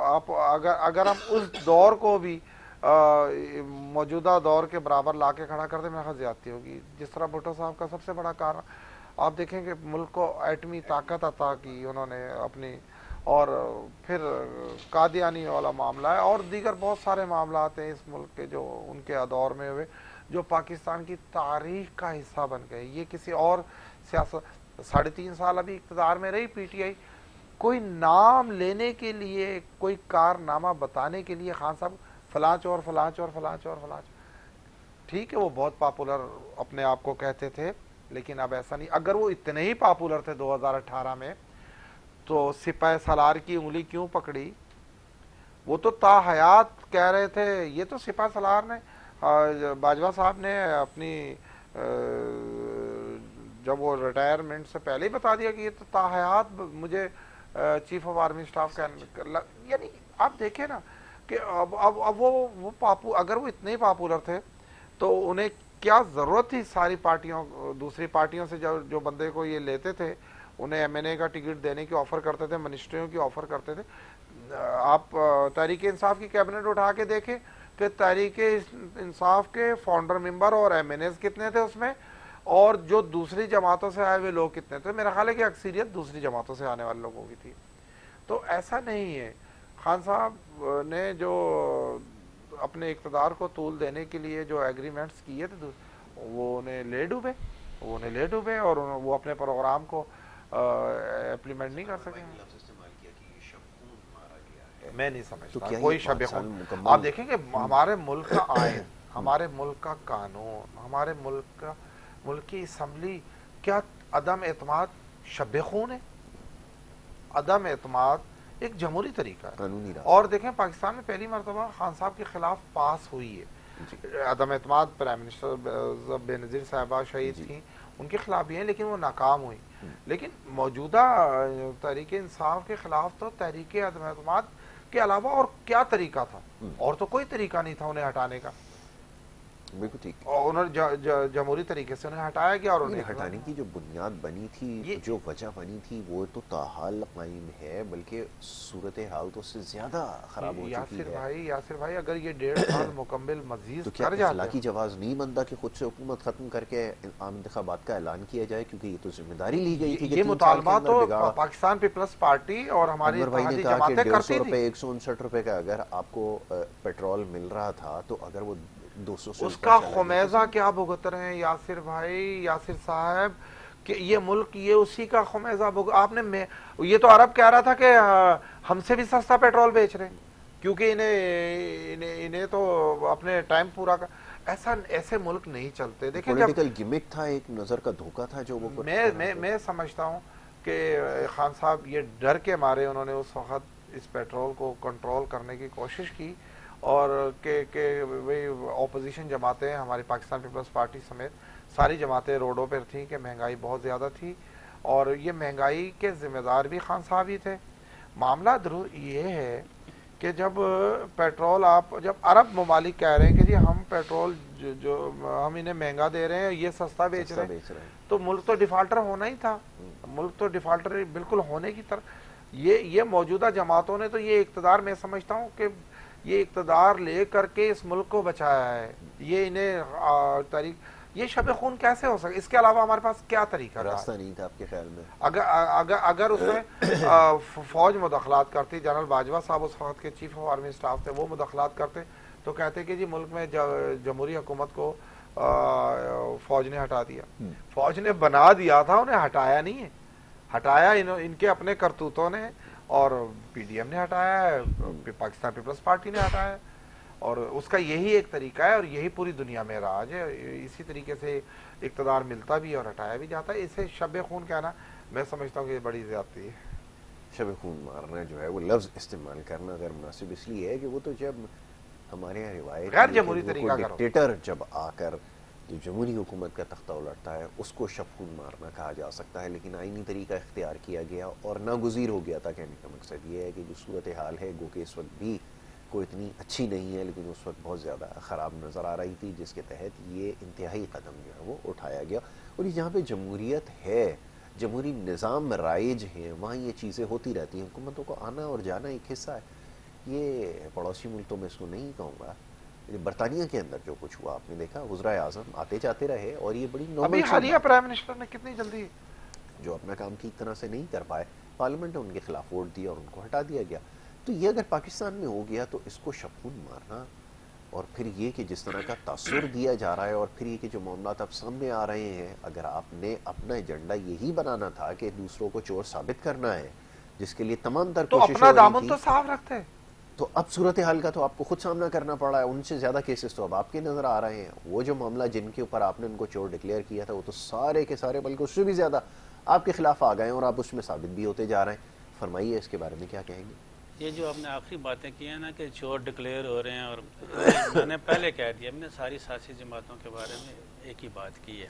آپ اگر ہم اس دور کو بھی موجودہ دور کے برابر لا کے کھڑا کر دیں، میرے خیال زیادتی ہوگی. جس طرح بھٹو صاحب کا سب سے بڑا کارن آپ دیکھیں کہ ملک کو ایٹمی طاقت عطا کی انہوں نے اپنی، اور پھر قادیانی والا معاملہ ہے اور دیگر بہت سارے معاملات ہیں اس ملک کے جو ان کے دور میں ہوئے، جو پاکستان کی تاریخ کا حصہ بن گئے. یہ کسی اور سیاست 3.5 سال ابھی اقتدار میں رہی پی ٹی آئی، کوئی نام لینے کے لیے، کوئی کارنامہ بتانے کے لیے خان صاحب فلاں چور فلاں چور فلاں چور فلاں چور. ٹھیک ہے وہ بہت پاپولر اپنے آپ کو کہتے تھے، لیکن اب ایسا نہیں. اگر وہ اتنے ہی پاپولر تھے 2018 میں تو سپاہ سالار کی انگلی کیوں پکڑی؟ وہ تو تا حیات کہہ رہے تھے. یہ تو سپاہ سالار نے، باجوہ صاحب نے اپنی جب وہ ریٹائرمنٹ سے پہلے ہی بتا دیا کہ یہ تو تا حیات مجھے چیف آف آرمی اسٹاف کا. یعنی آپ دیکھیں نا کہ اب وہ اگر وہ اتنے ہی پاپولر تھے تو انہیں کیا ضرورت تھی ساری پارٹیوں، دوسری پارٹیوں سے جو بندے کو یہ لیتے تھے، انہیں ایم این اے کا ٹکٹ دینے کی آفر کرتے تھے، منسٹریوں کی آفر کرتے تھے. آپ تحریک انصاف کی کیبنٹ اٹھا کے دیکھیں کہ تحریک انصاف کے فاؤنڈر ممبر اور ایم این ایز کتنے تھے اس میں، اور جو دوسری جماعتوں سے آئے ہوئے لوگ کتنے تھے. میرا خیال ہے کہ اکثریت دوسری جماعتوں سے آنے والے لوگوں کی تھی. تو ایسا نہیں ہے. خان صاحب نے جو اپنے اقتدار کو طول دینے کے لیے جو ایگریمنٹس کیے تھے وہ انہیں لے ڈوبے اور وہ اپنے پروگرام کو امپلیمنٹ نہیں کر سکے. میں نہیں سمجھتا کوئی شب خون. آپ دیکھیں کہ ہمارے ملک کا آئین، ہمارے ملک کا قانون، ہمارے ملک کی اسمبلی، کیا عدم اعتماد شب خون ہے؟ عدم اعتماد ایک جمہوری طریقہ ہے. اور دیکھیں پاکستان میں پہلی مرتبہ خان صاحب کے خلاف پاس ہوئی ہے عدم اعتماد. پرائم منسٹر بے نظیر صاحبہ شہید تھیں، ان کے خلاف بھی ہیں لیکن وہ ناکام ہوئی. لیکن موجودہ تحریک انصاف کے خلاف تو تحریک عدم اعتماد کے علاوہ اور کیا طریقہ تھا؟ اور تو کوئی طریقہ نہیں تھا انہیں ہٹانے کا. بالکل ٹھیک. اور انہوں جمہوری طریقے سے انہیں ہٹایا گیا، اور انہیں ہٹانے کی جو بنیاد بنی تھی، جو وجہ بنی تھی، وہ تو تاحال قائم ہے، بلکہ صورتحال تو اس سے زیادہ خراب ہو چکی ہے. یاسر بھائی اگر یہ 1.5 سال مکمل مزید تو کیا اخلاقی جواز نہیں بنتا کہ خود سے حکومت ختم کر کے عام انتخابات کا اعلان کیا جائے؟ کیونکہ یہ تو ذمہ داری لی گئی تھی. یہ مطالبہ تو پاکستان پیپلز پارٹی اور ہماری اتحادی جماعتیں کرتی تھیں. 159 روپے کا اگر آپ کو پیٹرول مل رہا تھا تو اگر وہ 200 سے اس کا خمیزہ کیا بھگت رہے ہیں یاسر بھائی، یاسر صاحب، کہ یہ ملک یہ اسی کا خمیزہ آپ نے یہ تو عرب کہہ رہا تھا کہ ہم سے بھی سستا پیٹرول بیچ رہے ہیں کیونکہ انہیں تو اپنے ٹائم پورا ایسے ملک نہیں چلتے. دیکھیں پولیٹیکل گمک تھا, ایک نظر کا دھوکہ تھا جو وہ میں سمجھتا ہوں کہ خان صاحب یہ ڈر کے مارے انہوں نے اس وقت اس پیٹرول کو کنٹرول کرنے کی کوشش کی, اور کہ اپوزیشن جماعتیں ہماری پاکستان پیپلز پارٹی سمیت ساری جماعتیں روڈوں پر تھیں کہ مہنگائی بہت زیادہ تھی, اور یہ مہنگائی کے ذمہ دار بھی خان صاحب ہی تھے. معاملہ یہ ہے کہ جب پیٹرول جب عرب ممالک کہہ رہے ہیں کہ جی ہم پیٹرول جو ہم انہیں مہنگا دے رہے ہیں یہ سستا بیچ رہے ہیں, تو ملک تو ڈیفالٹر ہونا ہی تھا, ملک تو ڈیفالٹر بالکل ہونے کی طرف. یہ موجودہ جماعتوں نے تو یہ اقتدار, میں سمجھتا ہوں کہ یہ اقتدار لے کر کے اس ملک کو بچایا ہے. یہ انہیں یہ شب خون کیسے ہو سکے؟ اس کے علاوہ ہمارے پاس کیا طریقہ راستہ نہیں تھا آپ کے خیال میں؟ اگر اس میں فوج مداخلات کرتی, جنرل باجوہ صاحب اس وقت کے چیف آف آرمی اسٹاف تھے, وہ مداخلات کرتے تو کہتے کہ جی ملک میں جمہوری حکومت کو فوج نے ہٹا دیا. فوج نے بنا دیا تھا, انہیں ہٹایا نہیں ہے. ہٹایا ان کے اپنے کرتوتوں نے, اور پی ڈی ایم نے ہٹایا ہے, پاکستان پیپلز پارٹی نے ہٹایا ہے, اور اس کا یہی ایک طریقہ ہے, اور یہی پوری دنیا میں راج ہے. اسی طریقے سے اقتدار ملتا بھی اور ہٹایا بھی جاتا ہے. اسے شب خون کہنا میں سمجھتا ہوں کہ یہ بڑی زیادتی ہے. شب خون مارنا جو ہے وہ لفظ استعمال کرنا غیر مناسب اس لیے ہے کہ وہ تو جب ہمارے یہاں روایت غیر جمہوری طریقہ ڈکٹیٹر جب آ کر جو جمہوری حکومت کا تختہ الٹتا ہے اس کو شب خون مارنا کہا جا سکتا ہے, لیکن آئینی طریقہ اختیار کیا گیا اور ناگزیر ہو گیا تھا. کہنے کا مقصد یہ ہے کہ جو صورتحال ہے گو کہ اس وقت بھی کوئی اتنی اچھی نہیں ہے, لیکن اس وقت بہت زیادہ خراب نظر آ رہی تھی, جس کے تحت یہ انتہائی قدم جو ہے وہ اٹھایا گیا. اور جہاں پہ جمہوریت ہے, جمہوری نظام رائج ہیں, وہاں یہ چیزیں ہوتی رہتی ہیں. حکومتوں کو آنا اور جانا ایک حصہ ہے. یہ پڑوسی ملکوں میں اس کو نہیں کہوں گا. برطانیہ کے اندر جو کچھ ہوا آپ نے دیکھا, وزرائے اعظم آتے جاتے رہے, اور یہ بڑی نارمل حالیہ پرائم منسٹر نے کتنی جلدی جو اپنا کام ٹھیک طرح سے نہیں کر پائے, پارلیمنٹ نے ان کے خلاف ووٹ دیا اور ان کو ہٹا دیا گیا. تو یہ اگر پاکستان میں ہو گیا تو اس کو شب خون مارنا, اور پھر یہ کہ جس طرح کا تاثر دیا جا رہا ہے, اور پھر یہ کہ جو معاملات اب سامنے آ رہے ہیں, اگر آپ نے اپنا ایجنڈا یہی بنانا تھا کہ دوسروں کو چور ثابت کرنا ہے, جس کے لیے تمام تر تو کوششیں اپنا دامن تو صاف رکھتے ہیں, تو اب صورتحال کا تو آپ کو خود سامنا کرنا پڑ رہا ہے. ان سے زیادہ کیسز تو اب آپ کے نظر آ رہے ہیں. وہ جو معاملہ جن کے اوپر آپ نے ان کو چور ڈکلیئر کیا تھا, وہ تو سارے کے سارے بلکہ اس سے بھی زیادہ آپ کے خلاف آ گئے ہیں, اور آپ اس میں ثابت بھی ہوتے جا رہے ہیں. فرمائیے اس کے بارے میں کیا کہیں گے؟ یہ جو آپ نے آخری باتیں کی ہیں نا کہ چور ڈکلیئر ہو رہے ہیں, اور میں نے پہلے کہہ دیا, ہم نے ساری سیاسی جماعتوں کے بارے میں ایک ہی بات کی ہے.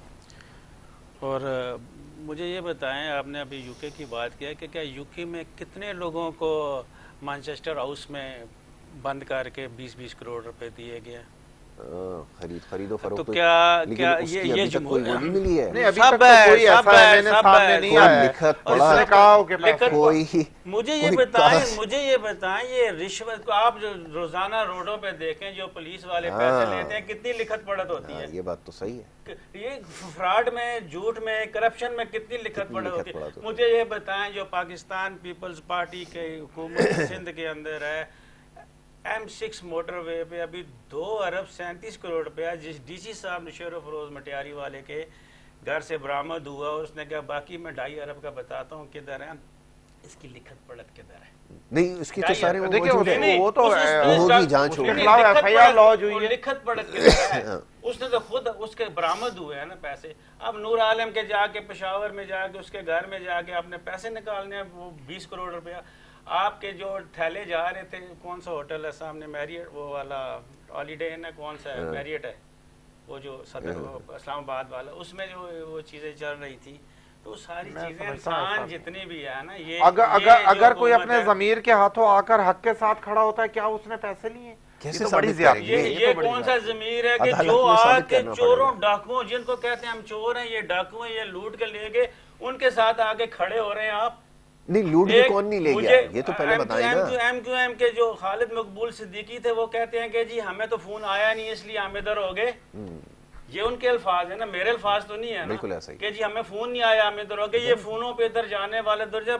اور مجھے یہ بتائیں, آپ نے ابھی یو کے کی بات کیا کہ کیا یو کے میں کتنے لوگوں کو مانچسٹر ہاؤس میں بند کر کے 20-20 کروڑ روپے دیے گئے؟ خرید و فروخت, تو کیا یہ جمہوریت نہیں ملی ہے. مجھے یہ بتائیں یہ رشوت کو آپ جو روزانہ روڈوں پہ دیکھیں, جو پولیس والے پیسے لیتے ہیں, کتنی لکھت پڑھت ہوتی ہے. یہ بات تو صحیح ہے. یہ فراڈ میں, جھوٹ میں, کرپشن میں کتنی لکھت پڑھت ہوتی ہے. مجھے یہ بتائیں جو پاکستان پیپلز پارٹی کے حکومت سندھ کے اندر ہے, M6 موٹر وے پہ ابھی 2 ارب 37 کروڑ روپیہ جس ڈی سی صاحب نشیر و فروز مٹیاری والے کے گھر سے برآمد ہوا, اور اس نے کہا باقی میں 2.5 ارب کا بتاتا ہوں کدھر ہے. اس کی لکھت پڑھت کدھر ہے؟ نہیں, اس کی تو سارے وہ تو ہوگی جانچ ہوگی, لکھت پڑھت کدھر ہے. اس نے تو خود اس کے برآمد ہوئے ہیں نا پیسے. اب نور عالم کے جا کے پشاور میں جا کے اس کے گھر میں جا کے اپنے پیسے نکالنے ہیں, وہ 20 کروڑ روپیہ. آپ کے جو تھیلے جا رہے تھے, کون سا ہوٹل ہے سامنے, میریٹ وہ والا ہالیڈے ہے نا, کون سا ہے, میریٹ ہے وہ جو صدر اسلام آباد والا, اس میں جو وہ چیزیں چل رہی تھی. تو ساری چیزیں انسان جتنی بھی ہے نا, یہ اگر کوئی اپنے ضمیر کے ہاتھوں آ کر حق کے ساتھ کھڑا ہوتا ہے, کیا اس نے پیسے لیے؟ یہ کون سا ضمیر ہے کہ جو آ کے چوروں ڈاکوؤں, جن کو کہتے ہیں ہم چور ہیں, یہ ڈاکو ہیں, یہ لوٹ کے لے گئے, ان کے ساتھ آگے کھڑے ہو رہے ہیں آپ. نہیں, لوٹ کے کون نہیں لے گیا, یہ تو پہلے بتائیں نا. ایم کیو ایم کے جو خالد مقبول صدیقی تھے, وہ کہتے ہیں کہ جی ہمیں تو فون آیا نہیں اس لیے ہم ادھر ہو گئے. یہ ان کے الفاظ ہیں نا, میرے الفاظ تو نہیں ہے نا کہ جی ہمیں فون نہیں آیا ہم ادھر ہو گئے. یہ فونوں پہ ادھر جانے والے درجہ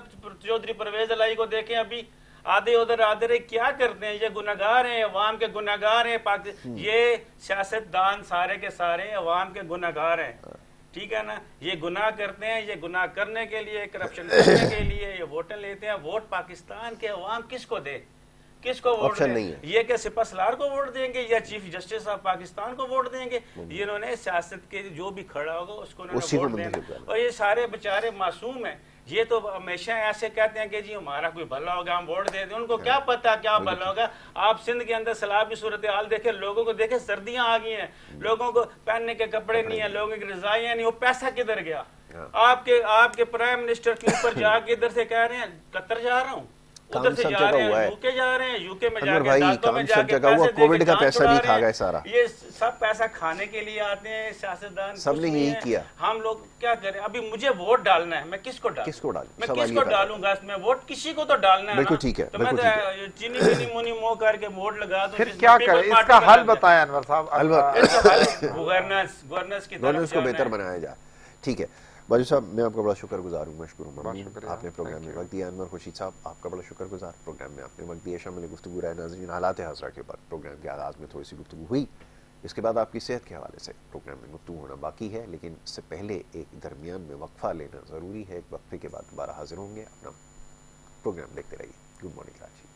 چودھری پرویز الہی کو دیکھیں, ابھی آدھے ادھر آدھے رہے, کیا کرتے ہیں, یہ گناہگار ہیں, عوام کے گناہگار ہیں. یہ سیاست دان سارے کے سارے عوام کے گناہگار ہیں, ٹھیک ہے نا. یہ گناہ کرتے ہیں, یہ گناہ کرنے کے لیے, کرپشن کرنے کے لیے یہ ووٹیں لیتے ہیں. ووٹ پاکستان کے عوام کس کو دے, کس کو ووٹ آپشن دیں؟ نہیں ہے. یہ کہ سپہ سالار کو ووٹ دیں گے یا چیف جسٹس آف پاکستان کو ووٹ دیں گے؟ انہوں نے سیاست کے جو بھی کھڑا ہوگا اس کو انہوں اسی نے کو ووٹ دینا. منتخب کرنا. اور یہ سارے بیچارے معصوم ہیں. یہ تو ہمیشہ ایسے کہتے ہیں کہ جی ہمارا کوئی بھلا ہوگا ہم ووٹ دے دیں. ان کو کیا پتا کیا بھلا ہوگا. آپ سندھ کے اندر سیلاب کی صورتحال دیکھیں, لوگوں کو دیکھیں, سردیاں آ گئی ہیں, لوگوں کو پہننے کے کپڑے نہیں ہیں, لوگوں کی رضائیاں نہیں. وہ پیسہ کدھر گیا؟ آپ کے پرائم منسٹر کے اوپر جا کے ادھر سے کہہ رہے ہیں قطر جا رہا ہوں, ادھر سے جا رہے ہیں یو کے جا رہے ہیں, یو کے میں جا کے ڈاکوں میں جا کے پیسے دے کے جان چھڑا رہے ہیں. یہ سب پیسہ کھانے کے لیے آتے ہیں سیاستدان. سب نے یہی کیا. ہم لوگ کیا کریں؟ ابھی مجھے ووٹ ڈالنا ہے, میں کس کو ڈالوں؟ میں کس کو ڈالوں گا؟ میں ووٹ کسی کو تو ڈالنا ہے. بالکل ٹھیک ہے. تو میں چینی چینی مونی مو کر کے ووٹ لگا دوں. پھر کیا کریں؟ اس کا حل بتائیں انور صاحب. گورننس کی طرف کو بہتر بنایا جائے. ٹھیک ہے باجو صاحب, میں آپ کا بڑا شکر گزار ہوں, مشکور ہوں ممنون, آپ نے پروگرام میں وقت دیا. انور خورشید صاحب آپ کا بڑا شکر گزار, پروگرام میں آپ نے وقت دیا. شامل گفتگو رائے ناظرین حالات حاضرہ کے بعد پروگرام کے آغاز میں تھوڑی سی گفتگو ہوئی, اس کے بعد آپ کی صحت کے حوالے سے پروگرام میں گفتگو ہونا باقی ہے, لیکن اس سے پہلے ایک درمیان میں وقفہ لینا ضروری ہے. ایک وقفے کے بعد دوبارہ حاضر ہوں گے. اپنا پروگرام دیکھتے رہیے. Good morning Karachi.